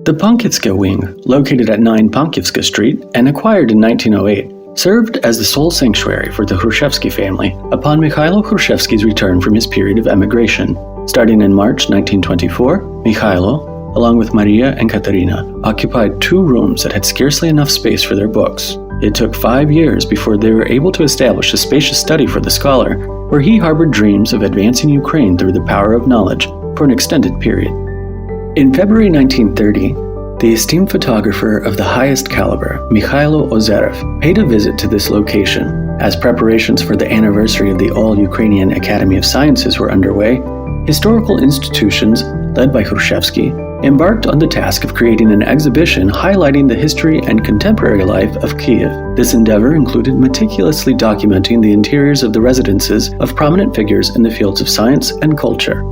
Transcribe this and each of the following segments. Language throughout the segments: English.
The Pankivska wing, located at 9 Pankivska Street and acquired in 1908, served as the sole sanctuary for the Hrushevskyi family upon Mykhailo Hrushevsky's return from his period of emigration. Starting in March 1924, Mykhailo, along with Maria and Katerina, occupied 2 rooms that had scarcely enough space for their books. It took 5 years before they were able to establish a spacious study for the scholar, where he harbored dreams of advancing Ukraine through the power of knowledge for an extended period. In February 1930, the esteemed photographer of the highest caliber, Mykhailo Ozerev, paid a visit to this location. As preparations for the anniversary of the All-Ukrainian Academy of Sciences were underway, historical institutions, led by Hrushevsky, embarked on the task of creating an exhibition highlighting the history and contemporary life of Kyiv. This endeavor included meticulously documenting the interiors of the residences of prominent figures in the fields of science and culture.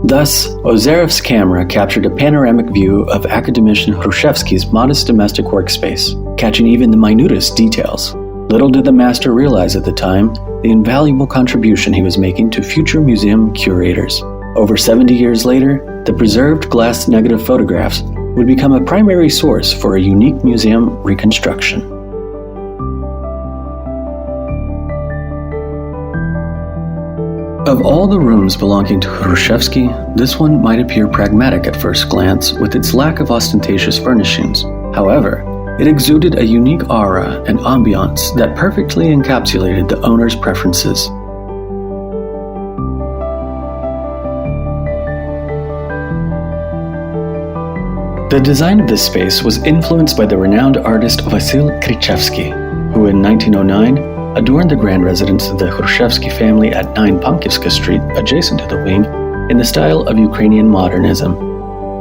Thus, Ozerev's camera captured a panoramic view of academician Hrushevsky's modest domestic workspace, catching even the minutest details. Little did the master realize at the time the invaluable contribution he was making to future museum curators. Over 70 years later, the preserved glass negative photographs would become a primary source for a unique museum reconstruction. Of all the rooms belonging to Hrushevsky, this one might appear pragmatic at first glance with its lack of ostentatious furnishings. However, it exuded a unique aura and ambiance that perfectly encapsulated the owner's preferences. The design of this space was influenced by the renowned artist Vasil Hrushevsky, who in 1909 adorned the grand residence of the Hrushevsky family at 9 Pankivska Street, adjacent to the wing, in the style of Ukrainian modernism.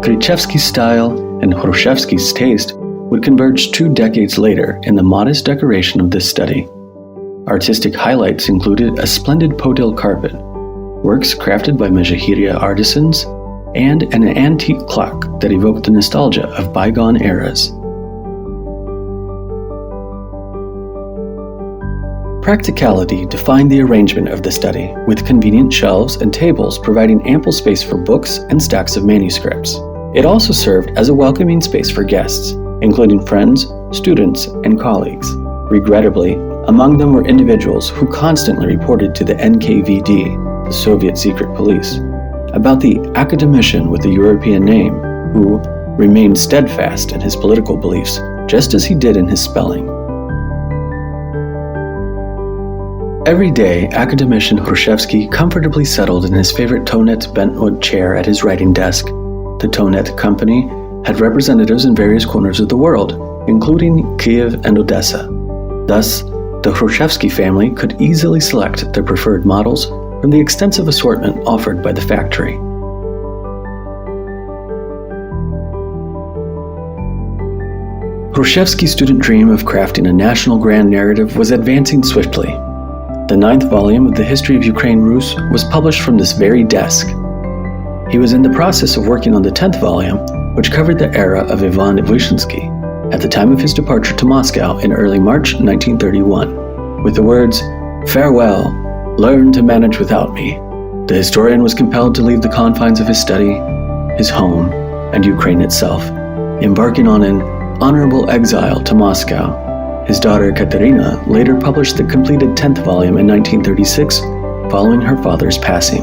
Hrushevsky's style and Hrushevsky's taste would converge 2 decades later in the modest decoration of this study. Artistic highlights included a splendid podil carpet, works crafted by Mykhailo artisans, and an antique clock that evoked the nostalgia of bygone eras. Practicality defined the arrangement of the study, with convenient shelves and tables providing ample space for books and stacks of manuscripts. It also served as a welcoming space for guests, including friends, students, and colleagues. Regrettably, among them were individuals who constantly reported to the NKVD, the Soviet secret police, about the academician with the European name, who remained steadfast in his political beliefs, just as he did in his spelling. Every day, academician Hrushevsky comfortably settled in his favorite Tonet bentwood chair at his writing desk. The Tonet company had representatives in various corners of the world, including Kyiv and Odessa. Thus, the Hrushevsky family could easily select their preferred models from the extensive assortment offered by the factory. Hrushevsky's student dream of crafting a national grand narrative was advancing swiftly. The 9th volume of the History of Ukraine Rus was published from this very desk. He was in the process of working on the 10th volume, which covered the era of Ivan Vyshinsky, at the time of his departure to Moscow in early March 1931. With the words, "Farewell, learn to manage without me," the historian was compelled to leave the confines of his study, his home, and Ukraine itself, embarking on an honorable exile to Moscow. His daughter Katerina later published the completed 10th volume in 1936, following her father's passing.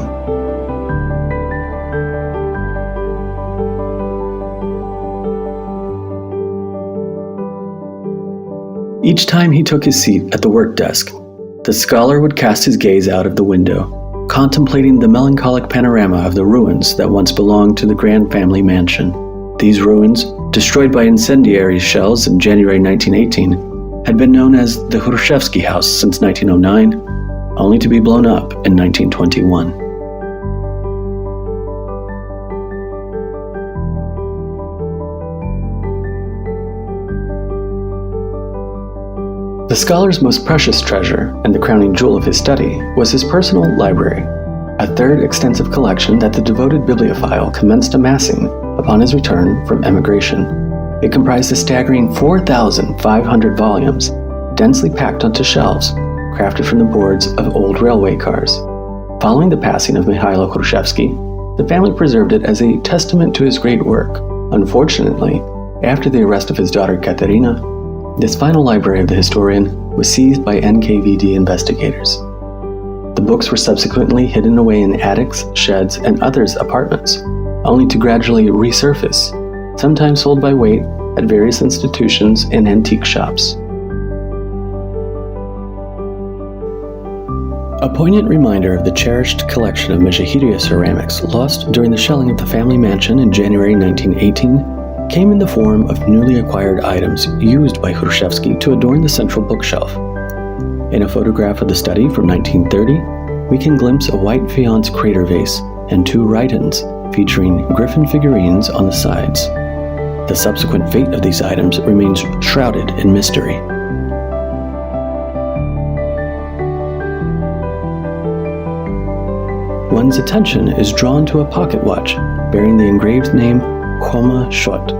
Each time he took his seat at the work desk, the scholar would cast his gaze out of the window, contemplating the melancholic panorama of the ruins that once belonged to the grand family mansion. These ruins, destroyed by incendiary shells in January 1918, had been known as the Hrushevsky House since 1909, only to be blown up in 1921. The scholar's most precious treasure, and the crowning jewel of his study, was his personal library, a third extensive collection that the devoted bibliophile commenced amassing upon his return from emigration. It comprised a staggering 4,500 volumes, densely packed onto shelves, crafted from the boards of old railway cars. Following the passing of Mykhailo Hrushevskyi, the family preserved it as a testament to his great work. Unfortunately, after the arrest of his daughter Katerina, this final library of the historian was seized by NKVD investigators. The books were subsequently hidden away in attics, sheds, and others' apartments, only to gradually resurface, sometimes sold by weight at various institutions and antique shops. A poignant reminder of the cherished collection of Mykhailo ceramics lost during the shelling of the family mansion in January 1918 came in the form of newly acquired items used by Hrushevskyi to adorn the central bookshelf. In a photograph of the study from 1930, we can glimpse a white faience crater vase and two write-ins featuring griffin figurines on the sides. The subsequent fate of these items remains shrouded in mystery. One's attention is drawn to a pocket watch bearing the engraved name Khoma Shot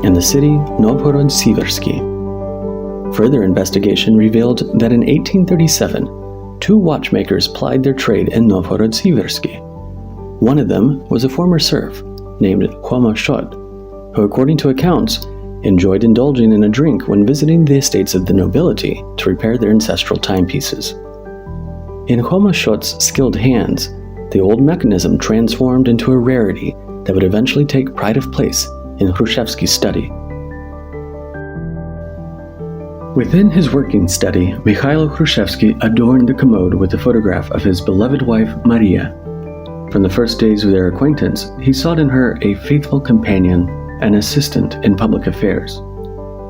and the city Novhorod-Siversky. Further investigation revealed that in 1837, two watchmakers plied their trade in Novhorod-Siversky. One of them was a former serf named Khoma Shot, who, according to accounts, enjoyed indulging in a drink when visiting the estates of the nobility to repair their ancestral timepieces. In Khoma Shot's skilled hands, the old mechanism transformed into a rarity that would eventually take pride of place in Hrushevsky's study. Within his working study, Mykhailo Hrushevskyi adorned the commode with a photograph of his beloved wife, Maria. From the first days of their acquaintance, he sought in her a faithful companion and assistant in public affairs.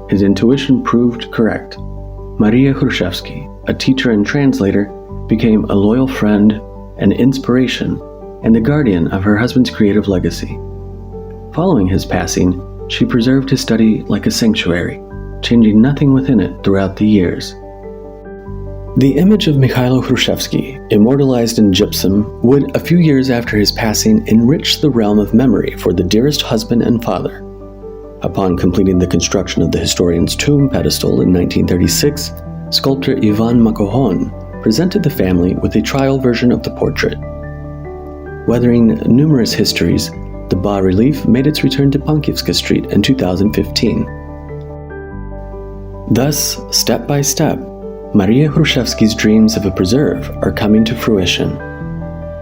His intuition proved correct. Maria Hrushevskyi, a teacher and translator, became a loyal friend, an inspiration, and the guardian of her husband's creative legacy. Following his passing, she preserved his study like a sanctuary, changing nothing within it throughout the years. The image of Mykhailo Hrushevskyi, immortalized in gypsum, would, a few years after his passing, enrich the realm of memory for the dearest husband and father. Upon completing the construction of the historian's tomb pedestal in 1936, sculptor Ivan Mykhailo presented the family with a trial version of the portrait. Weathering numerous histories, the bas-relief made its return to Pankivska Street in 2015. Thus, step by step, Maria Hrushevsky's dreams of a preserve are coming to fruition.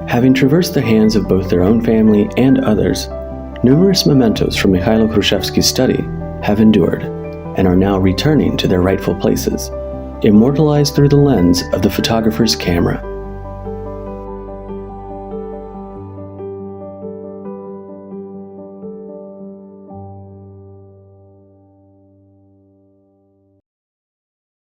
Having traversed the hands of both their own family and others, numerous mementos from Mykhailo Hrushevsky's study have endured and are now returning to their rightful places, immortalized through the lens of the photographer's camera.